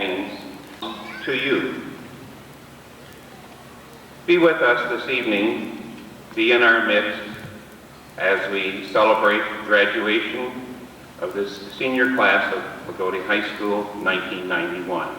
things to you. Be with us this evening, be in our midst as we celebrate graduation of this senior class of Loogootee High School 1991.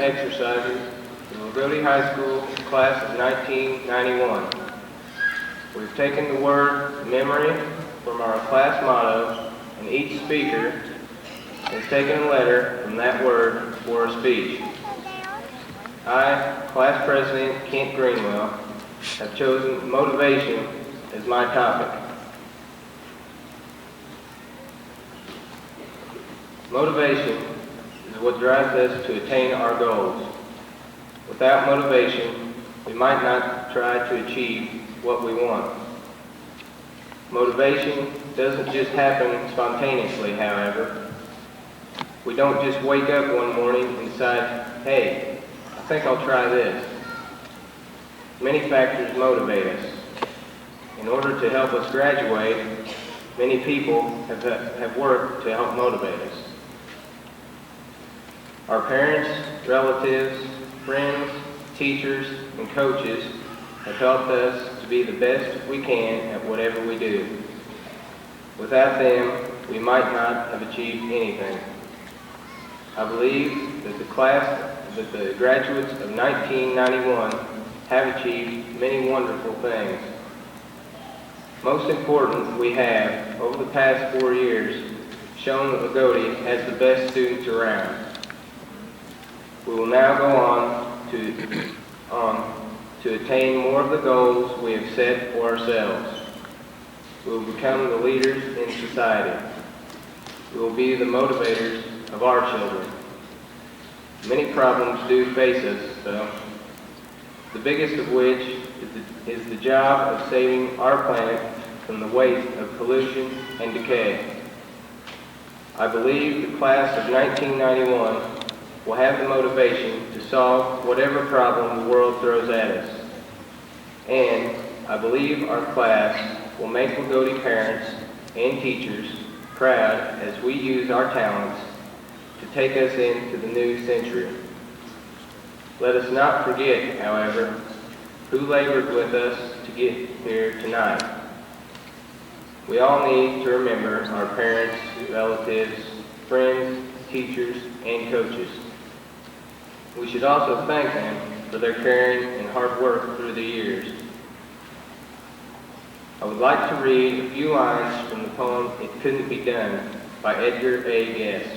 Exercises for the Loogootee High School class of 1991. We've taken the word memory from our class motto, and each speaker has taken a letter from that word for a speech. I, Class President Kent Greenwell, have chosen motivation as my topic. Motivation is what drives us to attain our goals. Without motivation, we might not try to achieve what we want. Motivation doesn't just happen spontaneously, however. We don't just wake up one morning and decide, hey, I think I'll try this. Many factors motivate us. In order to help us graduate, many people have worked to help motivate us. Our parents, relatives, friends, teachers, and coaches have helped us to be the best we can at whatever we do. Without them, we might not have achieved anything. I believe that the graduates of 1991 have achieved many wonderful things. Most important, we have, over the past 4 years, shown that Loogootee has the best students around. We will now go on to attain more of the goals we have set for ourselves. We will become the leaders in society. We will be the motivators of our children. Many problems do face us, though, the biggest of which is the job of saving our planet from the waste of pollution and decay. I believe the class of 1991 will have the motivation to solve whatever problem the world throws at us. And I believe our class will make Loogootee parents and teachers proud as we use our talents to take us into the new century. Let us not forget, however, who labored with us to get here tonight. We all need to remember our parents, relatives, friends, teachers, and coaches. We should also thank them for their caring and hard work through the years. I would like to read a few lines from the poem "It Couldn't Be Done" by Edgar A. Guest.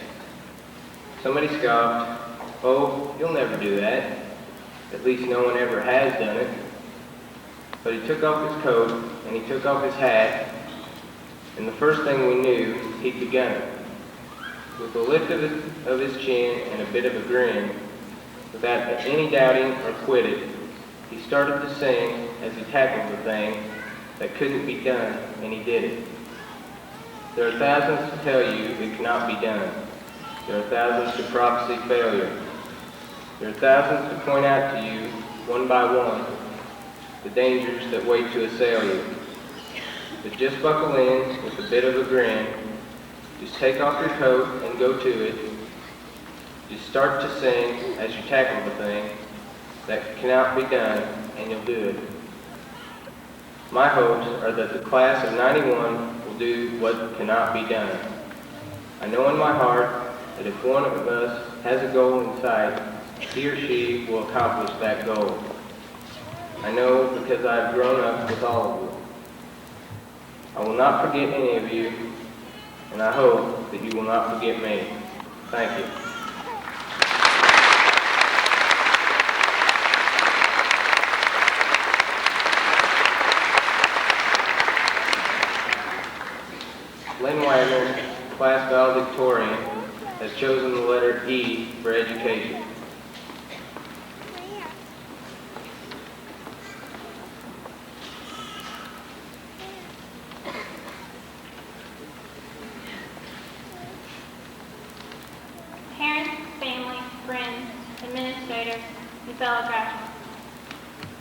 Somebody scoffed, "Oh, you'll never do that. At least no one ever has done it." But he took off his coat and he took off his hat, and the first thing we knew, he'd begun it. With a lift of his chin and a bit of a grin, without any doubting or quitting, he started to sing as he tackled the thing that couldn't be done, and he did it. There are thousands to tell you it cannot be done. There are thousands to prophesy failure. There are thousands to point out to you, one by one, the dangers that wait to assail you. But just buckle in with a bit of a grin. Just take off your coat and go to it. Just start to sing as you tackle the thing that cannot be done, and you'll do it. My hopes are that the class of 91 will do what cannot be done. I know in my heart that if one of us has a goal in sight, he or she will accomplish that goal. I know because I have grown up with all of you. I will not forget any of you, and I hope that you will not forget me. Thank you. Lynn Wagner, class valedictorian, has chosen the letter E for education. Parents, family, friends, administrators, and fellow graduates,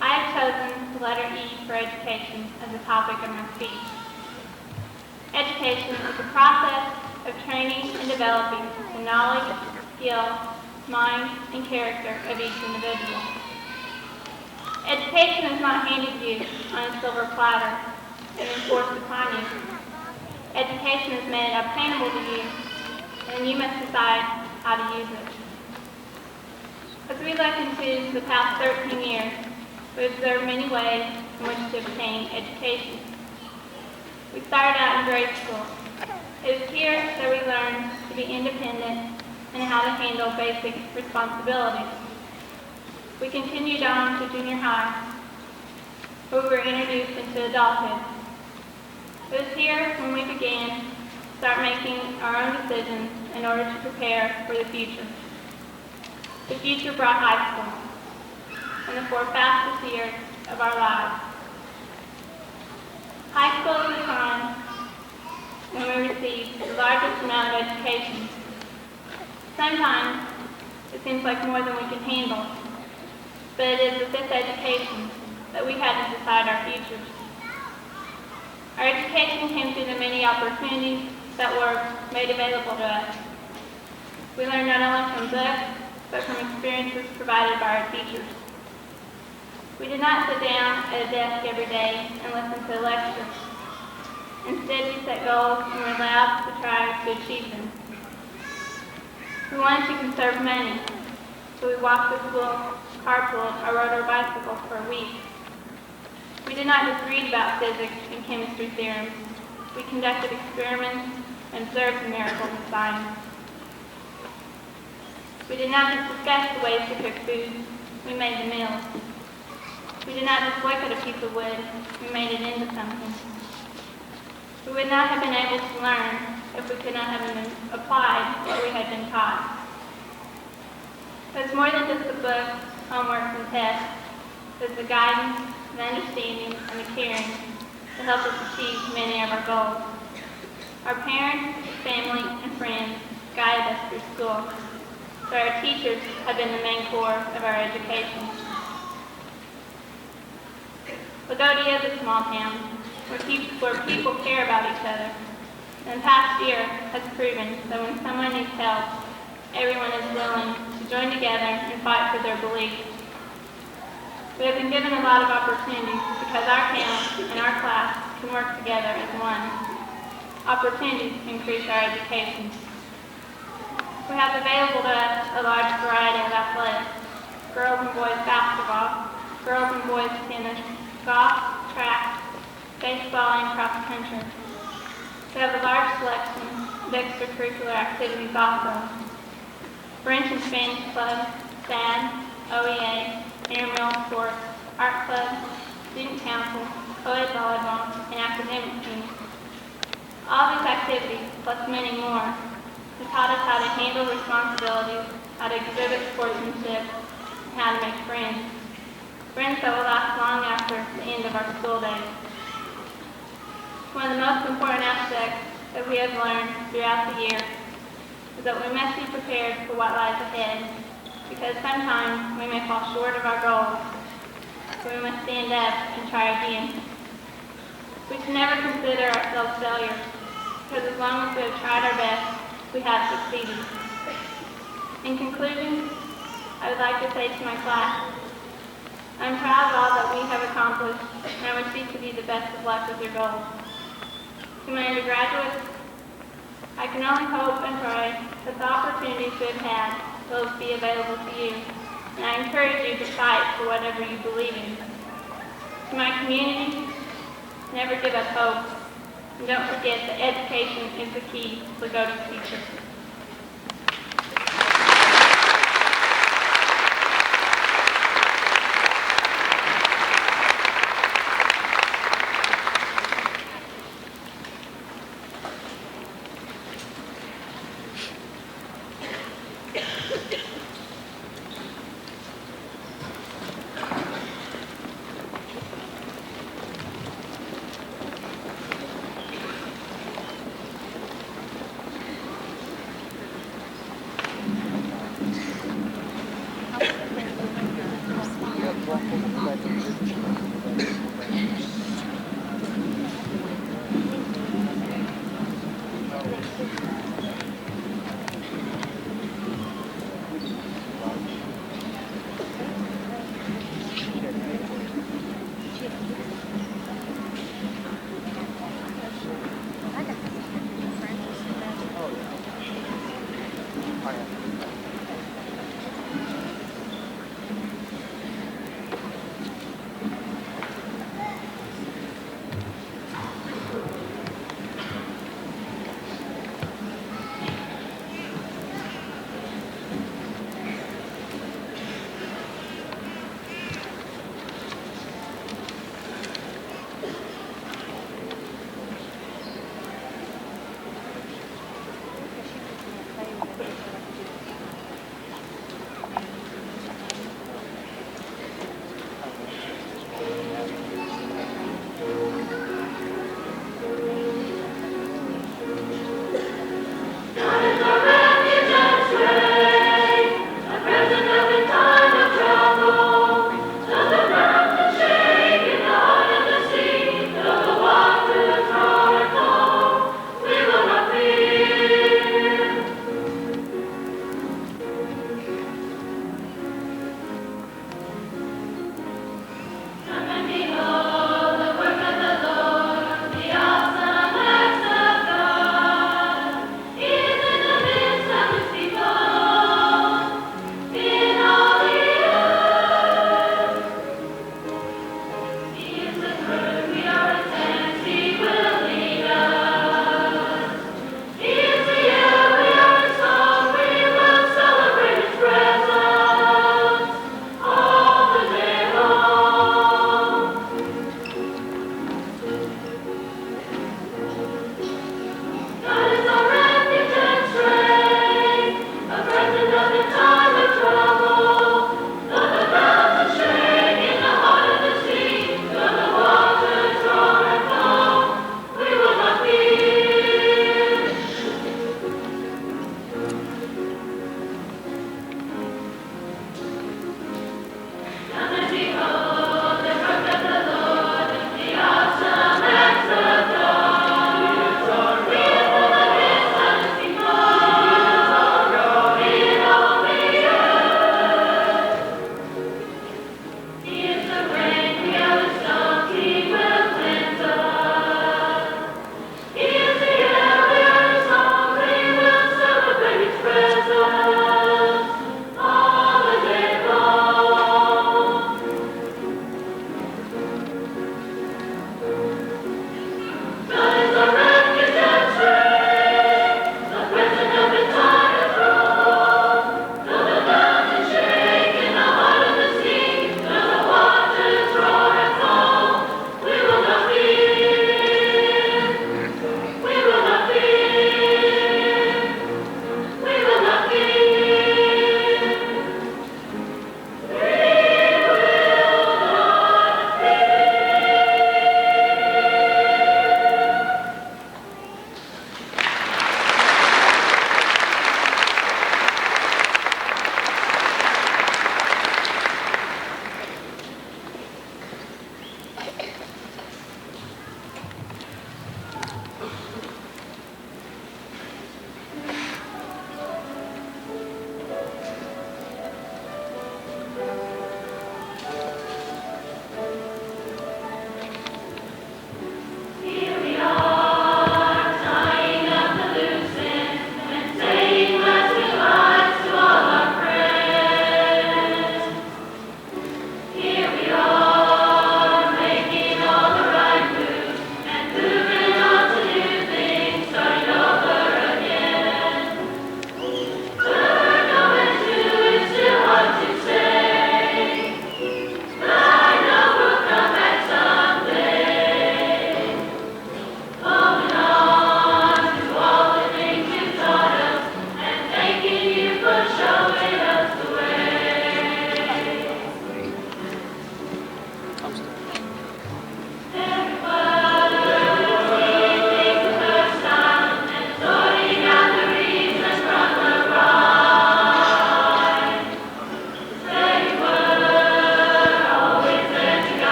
I have chosen the letter E for education as the topic of my speech. Education is the process of training and developing the knowledge, skill, mind, and character of each individual. Education is not handed to you on a silver platter and enforced upon you. Education is made obtainable to you, and you must decide how to use it. As we look into the past 13 years, we observed many ways in which to obtain education. We started out in grade school. It is here that we learned to be independent and how to handle basic responsibilities. We continued on to junior high, where we were introduced into adulthood. It was here when we began to start making our own decisions in order to prepare for the future. The future brought high school, and the 4 fastest years of our lives. High school is the time when we receive the largest amount of education. Sometimes it seems like more than we can handle, but it is with this education that we had to decide our futures. Our education came through the many opportunities that were made available to us. We learned not only from books, but from experiences provided by our teachers. We did not sit down at a desk every day and listen to lectures. Instead, we set goals and were allowed to try to achieve them. We wanted to conserve money, so we walked to school, carpooled, or rode our bicycles for a week. We did not just read about physics and chemistry theorems. We conducted experiments and observed the miracles of science. We did not just discuss the ways to cook food, we made the meals. We did not just look at a piece of wood, we made it into something. We would not have been able to learn if we could not have applied what we had been taught. It was more than just the books, homework, and tests. It was the guidance, the understanding, and the caring to help us achieve many of our goals. Our parents, family, and friends guided us through school, so our teachers have been the main core of our education. Loogootee is a small town where people care about each other. And the past year has proven that when someone needs help, everyone is willing to join together and fight for their beliefs. We have been given a lot of opportunities because our town and our class can work together as one. Opportunities to increase our education. We have available to us a large variety of athletics: girls and boys basketball, girls and boys tennis, golf, track, baseball, and cross country. We have a large selection of extracurricular activities also. French and Spanish club, SAD, OEA, intramural sports, art club, student council, co-ed volleyball, and academic teams. All these activities, plus many more, have taught us how to handle responsibilities, how to exhibit sportsmanship, and how to make friends. Friends that will last long after the end of our school days. One of the most important aspects that we have learned throughout the year is that we must be prepared for what lies ahead, because sometimes we may fall short of our goals, so we must stand up and try again. We should never consider ourselves failures, because as long as we have tried our best, we have succeeded. In conclusion, I would like to say to my class, I'm proud of all that we have accomplished, and I wish you to be the best of luck with your goals. To my undergraduates, I can only hope and pray that the opportunities we have had will be available to you, and I encourage you to fight for whatever you believe in. To my community, never give up hope, and don't forget that education is the key to Loogootee's future.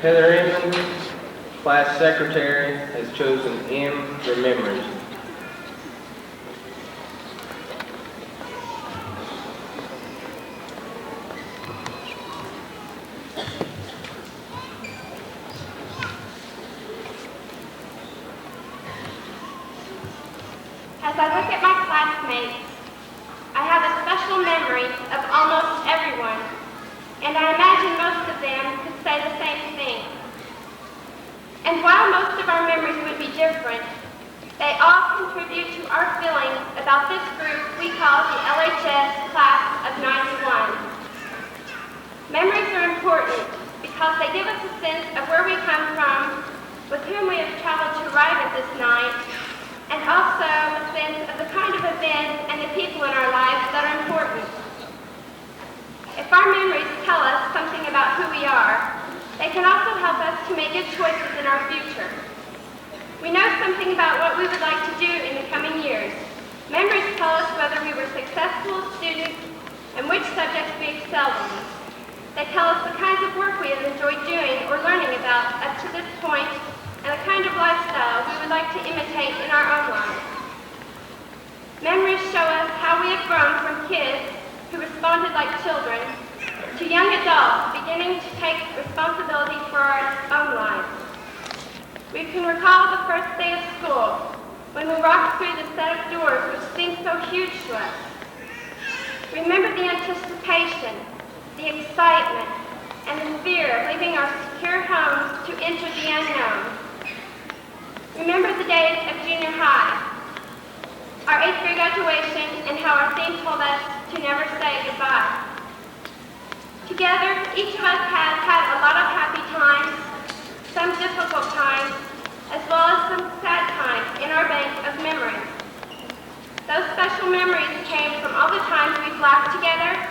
Heather Inman, class secretary, has chosen M for memories. As I look at my classmates, I have a special memory of almost everyone, and I imagine most of them could say the same thing. And while most of our memories would be different, they all contribute to our feelings about this group we call the LHS Class of 91. Memories are important because they give us a sense of where we come from, with whom we have traveled to arrive at this night, and also a sense of the kind of events and the people in our lives that are important. If our memories tell us something about who we are, they can also help us to make good choices in our future. We know something about what we would like to do in the coming years. Memories tell us whether we were successful students and which subjects we excelled in. They tell us the kinds of work we have enjoyed doing or learning about up to this point, and the kind of lifestyle we would like to imitate in our own lives. Memories show us how we have grown from kids who responded like children to young adults beginning to take responsibility for our own lives. We can recall the first day of school when we walked through the set of doors which seemed so huge to us. Remember the anticipation, the excitement, and the fear of leaving our secure homes to enter the unknown. Remember the days of junior high, our 8th grade graduation, and how our theme told us to never say goodbye. Together, each of us has had a lot of happy times, some difficult times, as well as some sad times in our bank of memories. Those special memories came from all the times we've laughed together,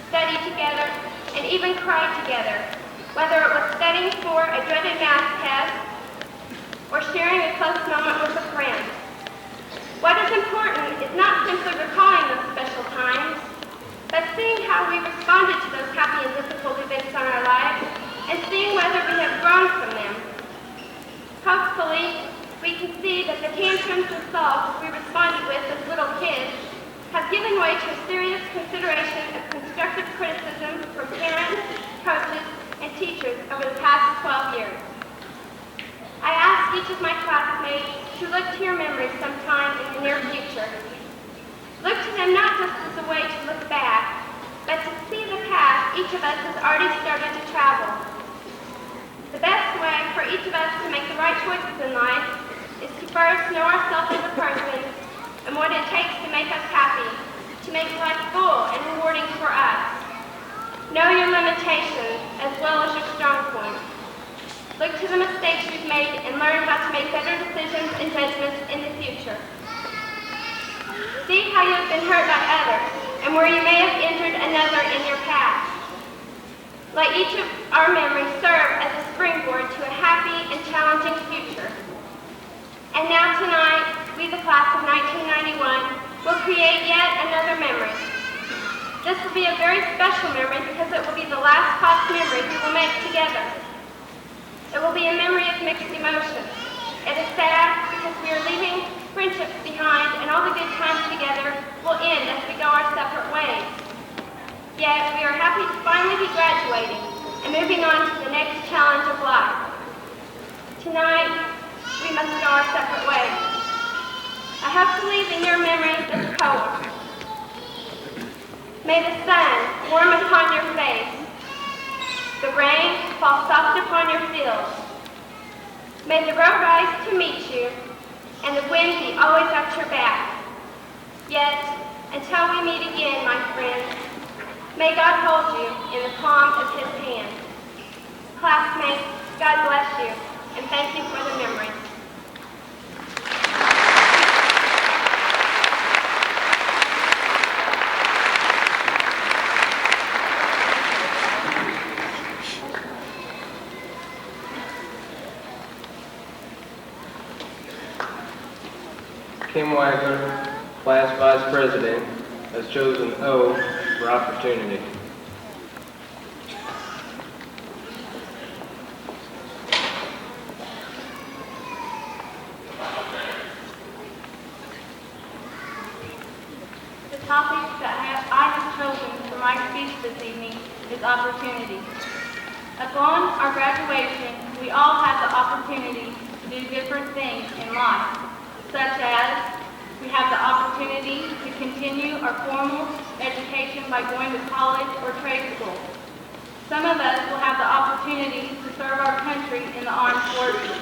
studied together, and even cried together, whether it was studying for a dreaded math test or sharing a close moment with a friend. What is important is not simply recalling those special times, but seeing how we responded to those happy and difficult events in our lives, and seeing whether we have grown from them. Hopefully, we can see that the tantrums and sulks we responded with as little kids have given way to a serious consideration of constructive criticism from parents, coaches, and teachers over the past 12 years. I ask each of my classmates to look to your memories sometime in the near future. Look to them not just as a way to look back, but to see the path each of us has already started to travel. The best way for each of us to make the right choices in life is to first know ourselves as a person and what it takes to make us happy, to make life full and rewarding for us. Know your limitations as well as your strong points. Look to the mistakes you've made and learn how to make better decisions and judgments in the future. See how you have been hurt by others and where you may have injured another in your past. Let each of our memories serve as a springboard to a happy and challenging future. And now tonight, we, the class of 1991, will create yet another memory. This will be a very special memory because it will be the last class memory we will make together. It will be a memory of mixed emotions. It is sad because we are leaving friendships behind and all the good times together finally be graduating and moving on to the next challenge of life. Tonight, we must go our separate ways. I hope to leave in your memories this poem. May the sun warm upon your face, the rain fall soft upon your fields. May the road rise to meet you, and the wind be always at your back. Yet, until we meet again, my friends, may God hold you in the palm of his hand. Classmates, God bless you, and thank you for the memories. Kim Wagner, Class Vice President, has chosen O for opportunity. The topic that I have chosen for my speech this evening is opportunity. Upon our graduation, we all have the opportunity to do different things in life, such as we have the opportunity to continue our formal education by going to college or trade school. Some of us will have the opportunity to serve our country in the armed forces.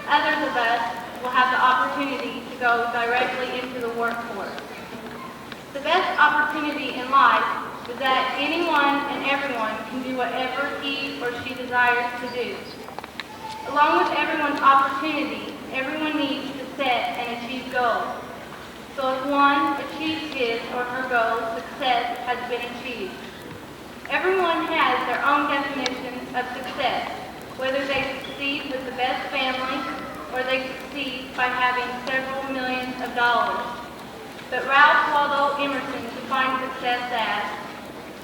Others of us will have the opportunity to go directly into the workforce. The best opportunity in life is that anyone and everyone can do whatever he or she desires to do. Along with everyone's opportunity, everyone needs to set and achieve goals. So if one achieves his or her goal, success has been achieved. Everyone has their own definition of success, whether they succeed with the best family or they succeed by having several millions of dollars. But Ralph Waldo Emerson defined success as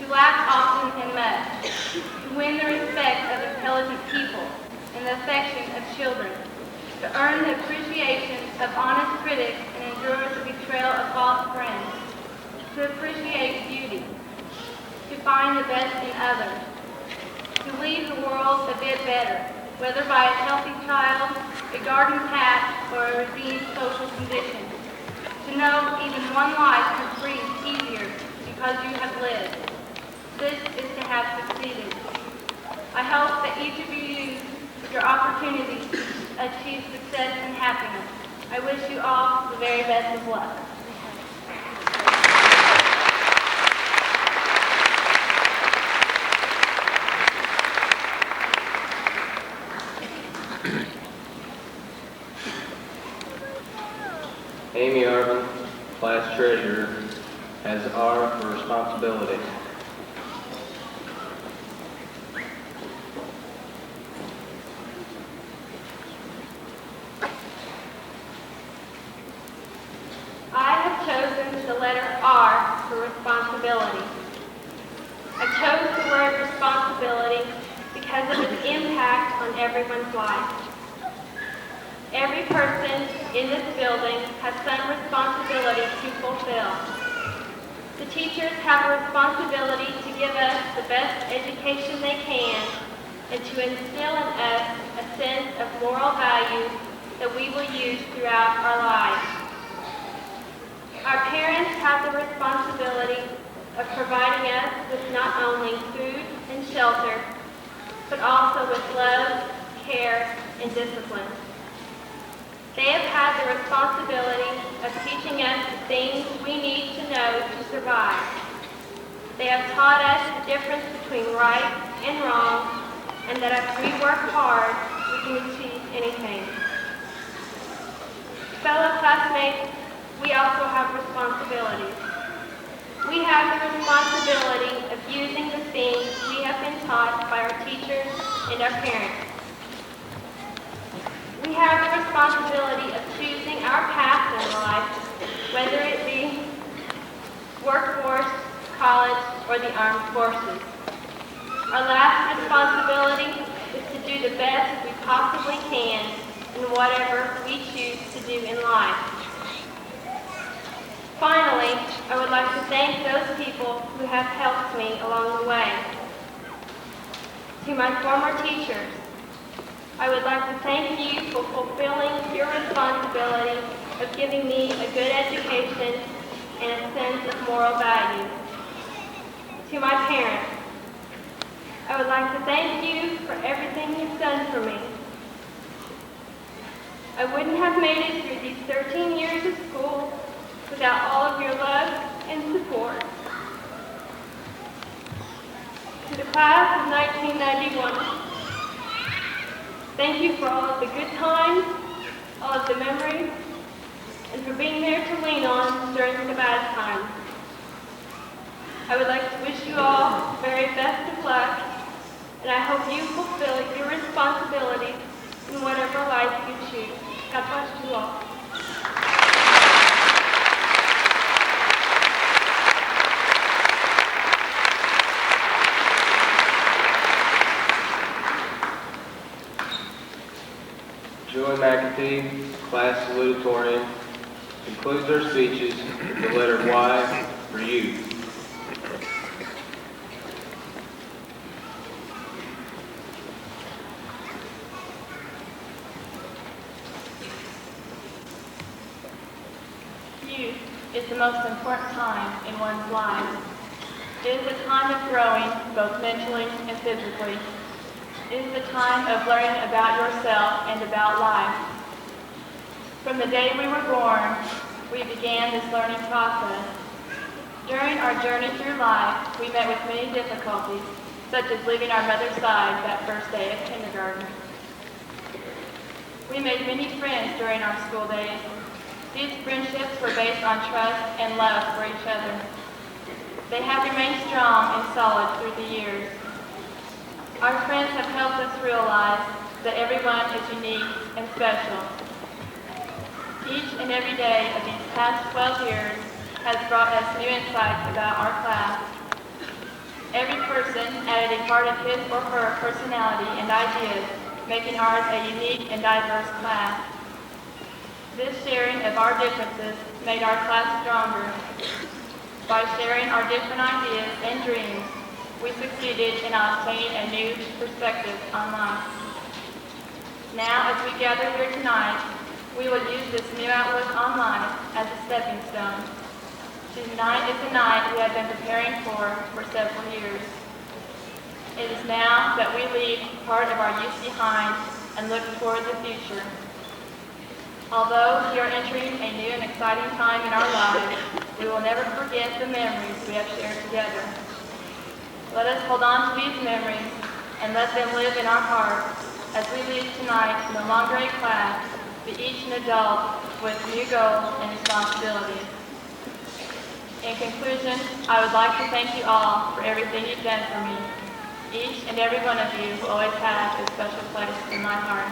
to laugh often and much, to win the respect of intelligent people and the affection of children, to earn the appreciation of honest critics and endure the betrayal of false friends, to appreciate beauty, to find the best in others, to leave the world a bit better, whether by a healthy child, a garden patch, or a redeemed social condition, to know even one life has breathed easier because you have lived. This is to have succeeded. I hope that each of you use your opportunity to achieve success and happiness. I wish you all the very best of luck. Amy Arvin, Class Treasurer, has R for responsibility. I have chosen the letter R for responsibility. I chose the word responsibility because of its impact on everyone's life. Every person in this building has some responsibility to fulfill. The teachers have a responsibility to give us the best education they can and to instill in us a sense of moral values that we will use throughout our lives. Our parents have the responsibility of providing us with not only food and shelter, but also with love, care, and discipline. They have had the responsibility of teaching us the things we need to know to survive. They have taught us the difference between right and wrong, and that if we work hard, we can achieve anything. Fellow classmates, we also have responsibilities. We have the responsibility of using the things we have been taught by our teachers and our parents. We have the responsibility of choosing our path in life, whether it be workforce, college, or the armed forces. Our last responsibility is to do the best we possibly can in whatever we choose to do in life. Finally, I would like to thank those people who have helped me along the way. To my former teachers, I would like to thank you for fulfilling your responsibility of giving me a good education and a sense of moral values. To my parents, I would like to thank you for everything you've done for me. I wouldn't have made it through these 13 years of school without all of your love and support. To the class of 1991, thank you for all of the good times, all of the memories, and for being there to lean on during the bad times. I would like to wish you all the very best of luck, and I hope you fulfill your responsibilities in whatever life you choose. God bless you all. Joy McAtee, class salutatorian, concludes our speeches with the letter Y for you. Youth is the most important time in one's life. It is a time of growing, both mentally and physically. It is the time of learning about yourself and about life. From the day we were born, we began this learning process. During our journey through life, we met with many difficulties, such as leaving our mother's side that first day of kindergarten. We made many friends during our school days. These friendships were based on trust and love for each other. They have remained strong and solid through the years. Our friends have helped us realize that everyone is unique and special. Each and every day of these past 12 years has brought us new insights about our class. Every person added a part of his or her personality and ideas, making ours a unique and diverse class. This sharing of our differences made our class stronger. By sharing our different ideas and dreams, we succeeded in obtaining a new perspective on life. Now, as we gather here tonight, we will use this new outlook on life as a stepping stone. Tonight is a night we have been preparing for several years. It is now that we leave part of our youth behind and look toward the future. Although we are entering a new and exciting time in our lives, we will never forget the memories we have shared together. Let us hold on to these memories and let them live in our hearts as we leave tonight no longer a class, but each an adult with new goals and responsibilities. In conclusion, I would like to thank you all for everything you've done for me. Each and every one of you will always have a special place in my heart.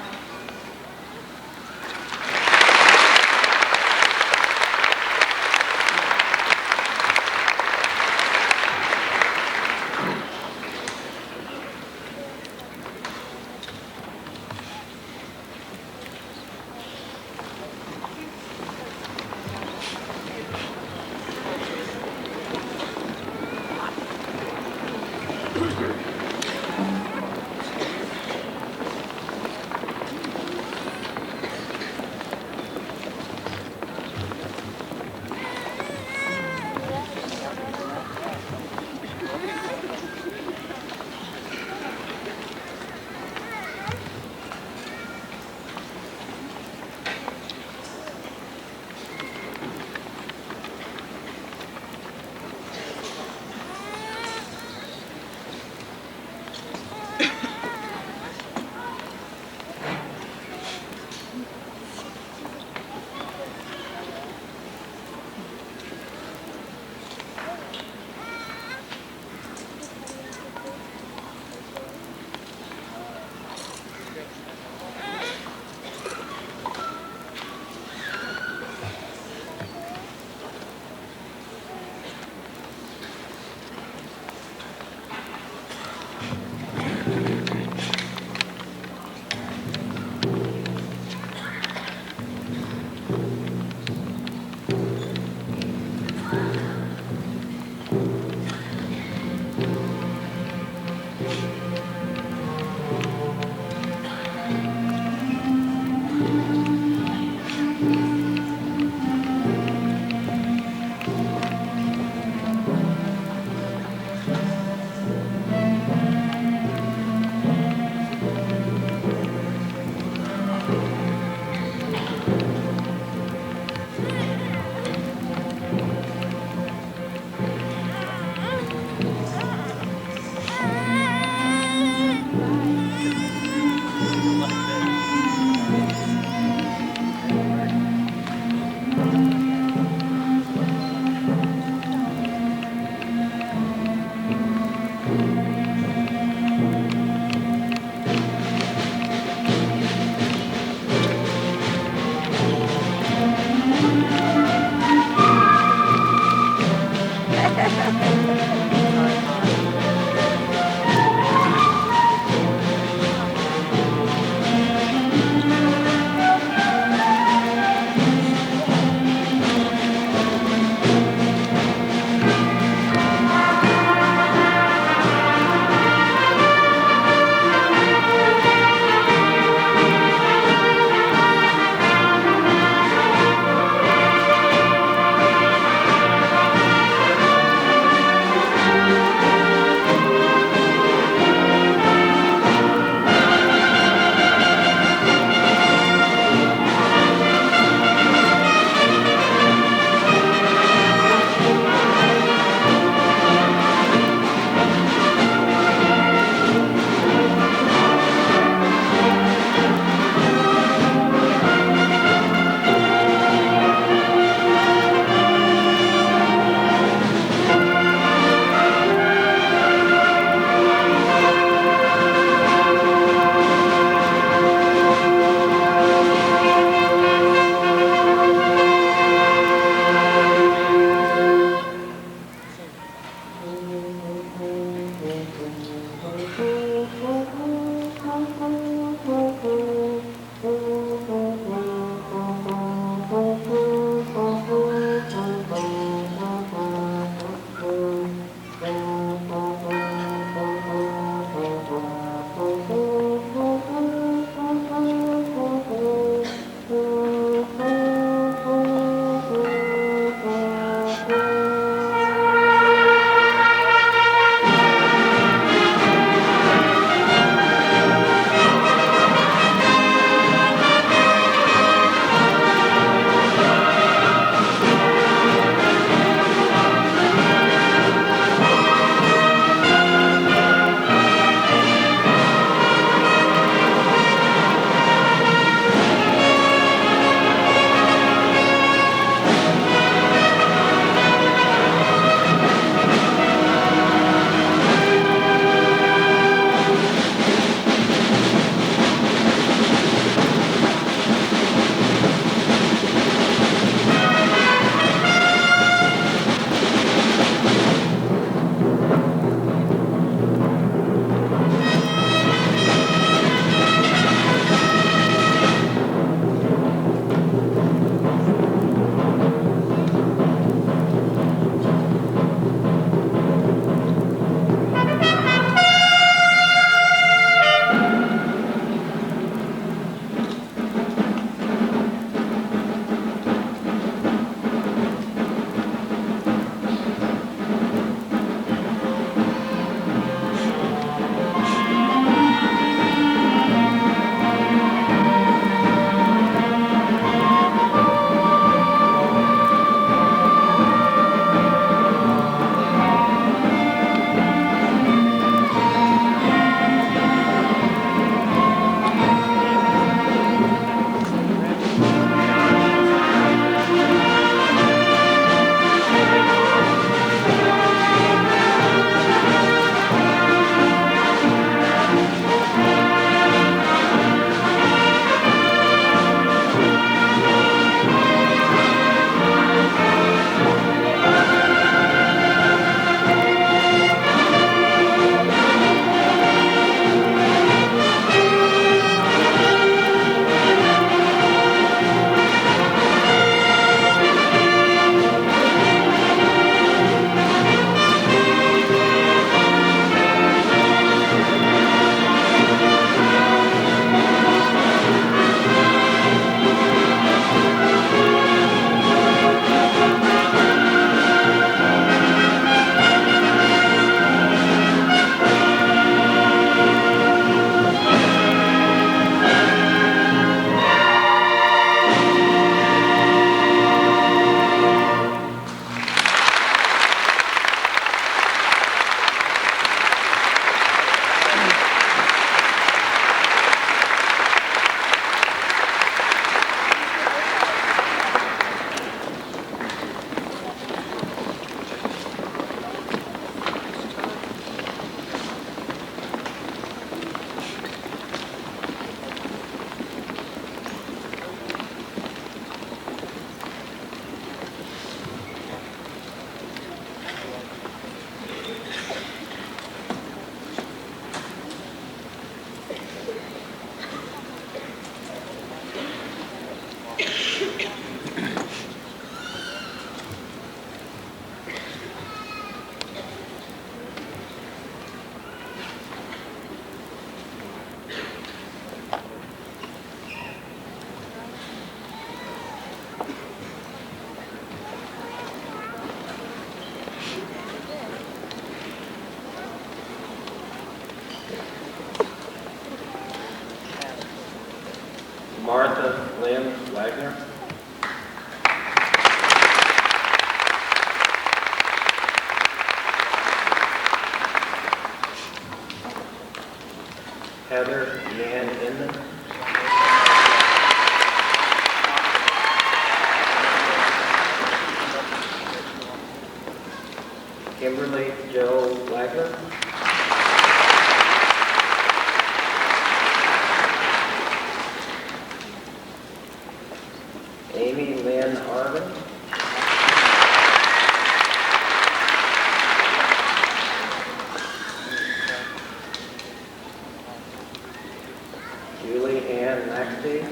Martha Lynn Wagner. Heather Yan Inman. Kimberly Jo Wagner. Amy Lynn Arvin. Julie Ann Maxey.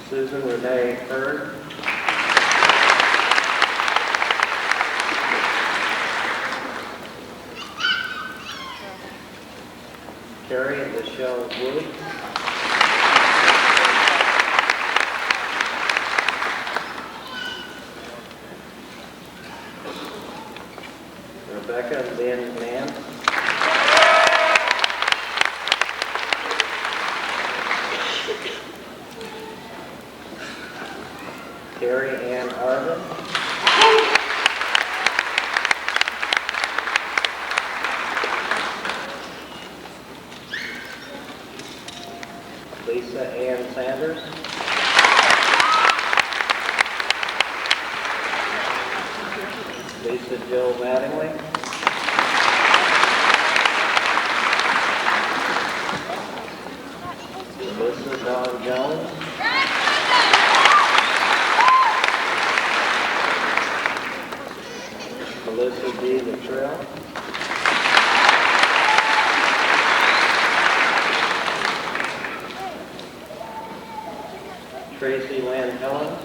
Susan Renee Hurd. Carrie Michelle Wood. Rebecca Lynn Mann. Carrie Ann Arvin. Lisa Ann Sanders. Lisa Jo Mattingly. Melissa Dawn Jones. Melissa D. Luttrell. Tracy Lynn Helen.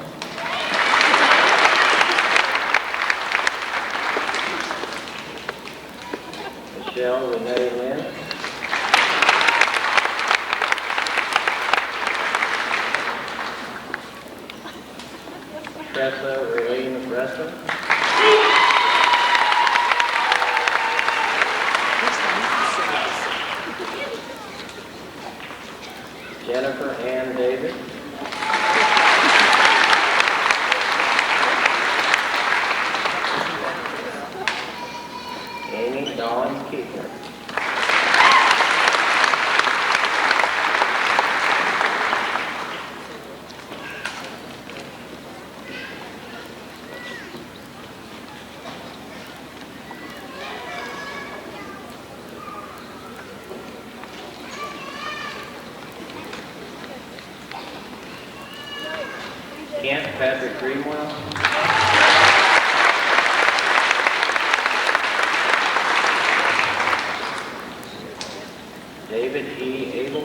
Michelle Renee Lynn. Tressa Raylene Preston. Jennifer Ann David. Amy Dawn Keeper. Kent Patrick Greenwell. David E. Abel.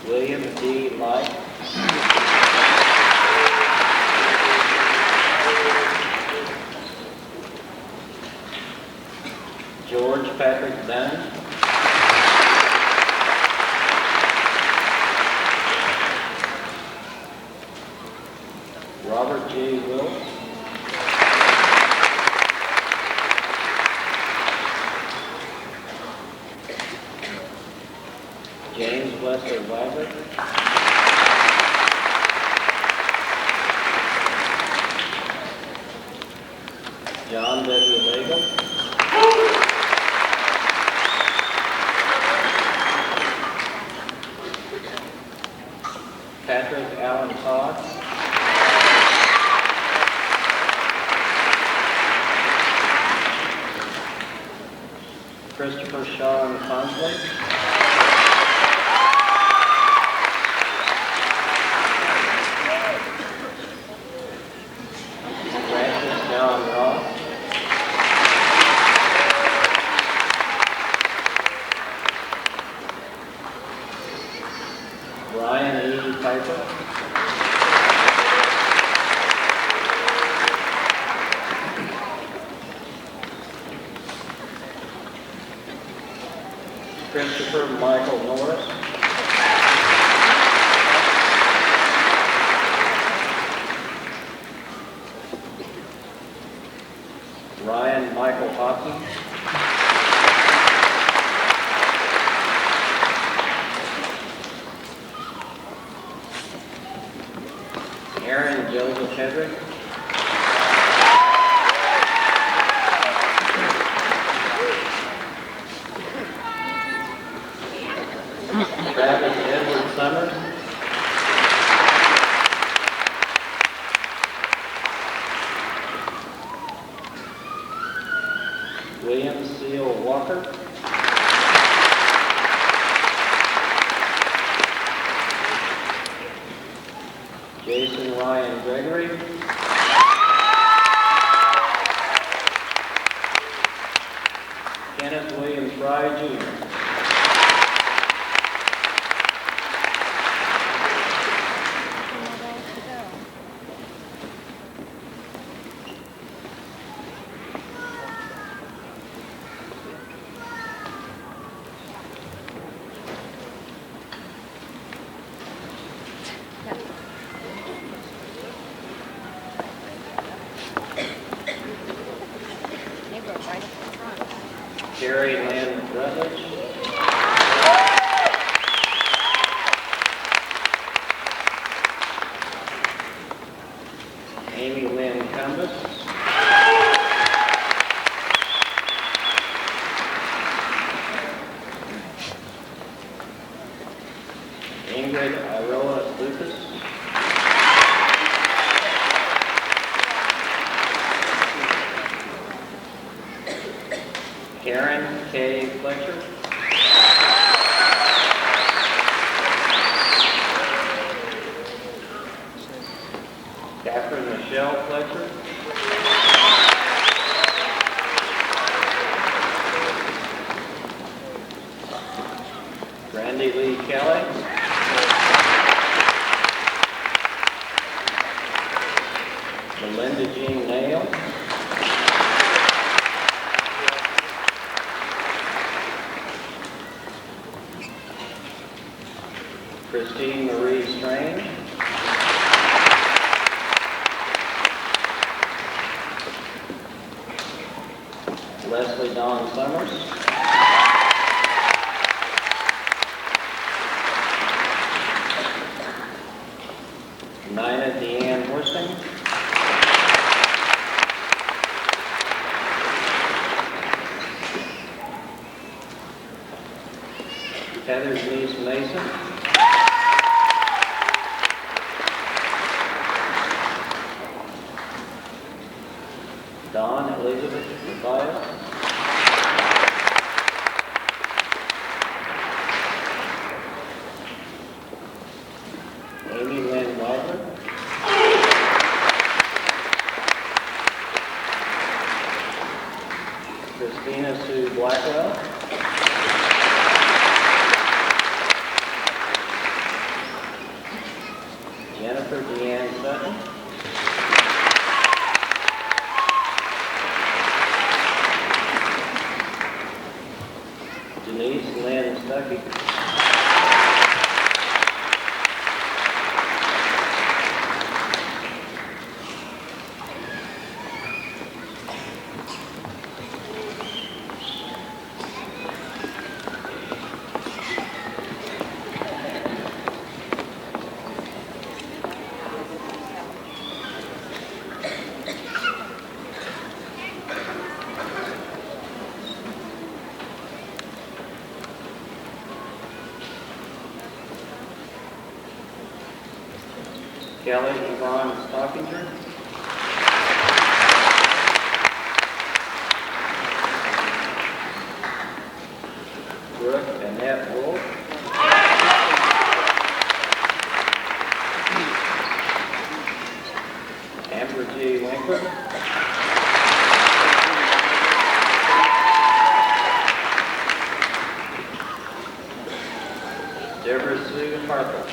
William D. Light. George Patrick Dunn. Robert J. Wills. James Lester Wagner. John W. Lagle. Patrick Allen Todd. Christopher Sean Consley. Francis John Ross. Ryan E. Piper. Christopher Michael Norris. Ryan Michael Hobson. Aaron Joseph Hedrick. Travis Edward Summers. William Seal Walker. Jason Ryan Gregory. Kenneth William Fry Jr. Carrie Lynn Rutledge. Amy Lynn Cumbus. Ingrid Iroa Lucas. Karen K. Fletcher. Catherine Michelle Fletcher. Brandy Lee Kelly. Melinda Jean Nail. Christine Marie Strange. Leslie Dawn Summers. Nina Deanne Horsting. Heather Denise Mason. Dawn Elizabeth Mathias. Amy Lynn Wilder. Christina Sue Blackwell. Jennifer Deanne Sutton. Denise Lynn Stuckey. Kelly Yvonne Stockinger. Brooke Annette Wolf. Amber G. Winkler. Deborah Sue Harper.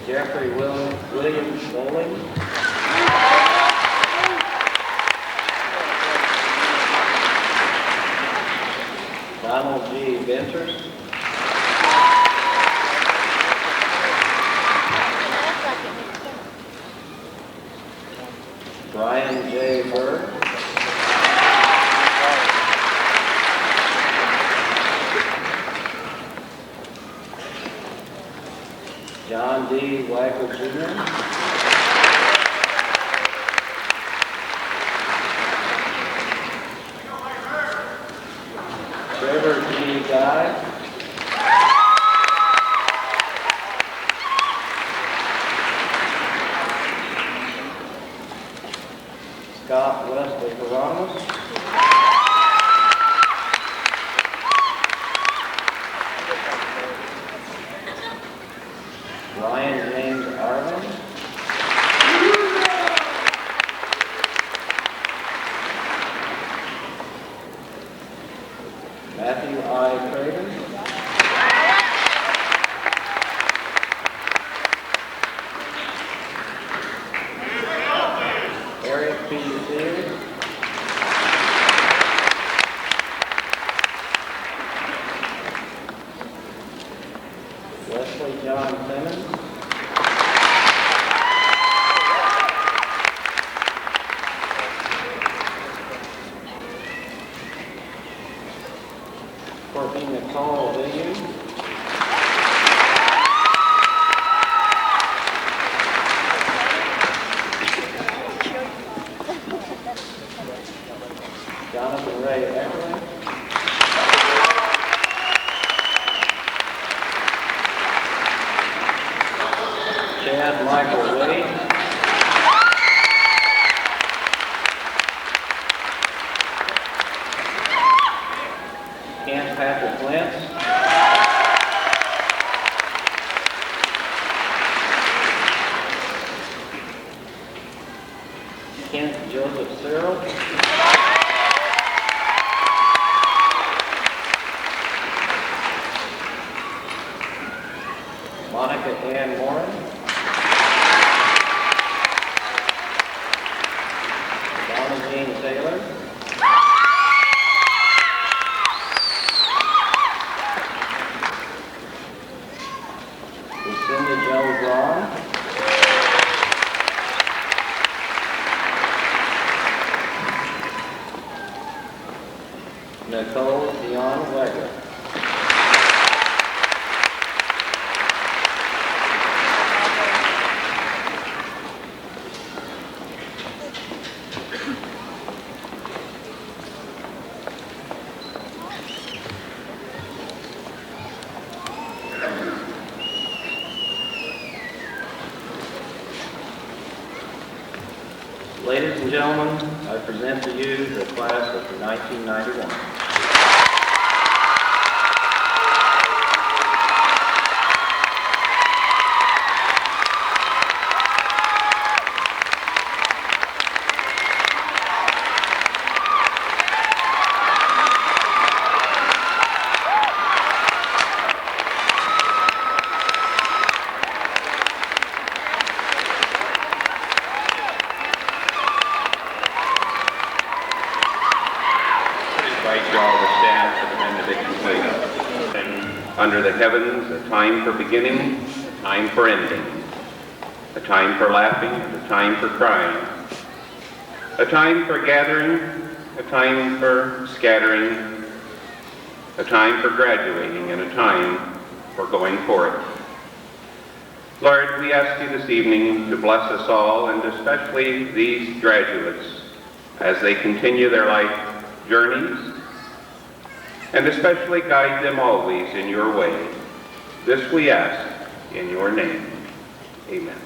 Jeffrey William Bowling. Donald G. Venters. Brian J. Burr. John D. Wagler Jr. Trevor G. Guy. Scott Wesley Hieronymus. Ryan James Arvin. Matthew I. Craven. Eric P. Sears. Wesley John Simmons. Courtney Nicole Villiers. Jonathan Ray Eckerling. Chad Michael Wade. Kent Patrick Lentz. Kent Joseph Cyril. Monica Ann Morin. Donna Jean Taylor. Lucinda Jo Braun. Nicole Dion Wegler. Ladies and gentlemen, I present to you the class of 1991. Invite you all to stand for the benediction, please. Under the heavens, a time for beginning, a time for ending, a time for laughing, and a time for crying, a time for gathering, a time for scattering, a time for graduating, and a time for going forth. Lord, we ask you this evening to bless us all, and especially these graduates as they continue their life journeys, and especially guide them always in your way. This we ask in your name. Amen.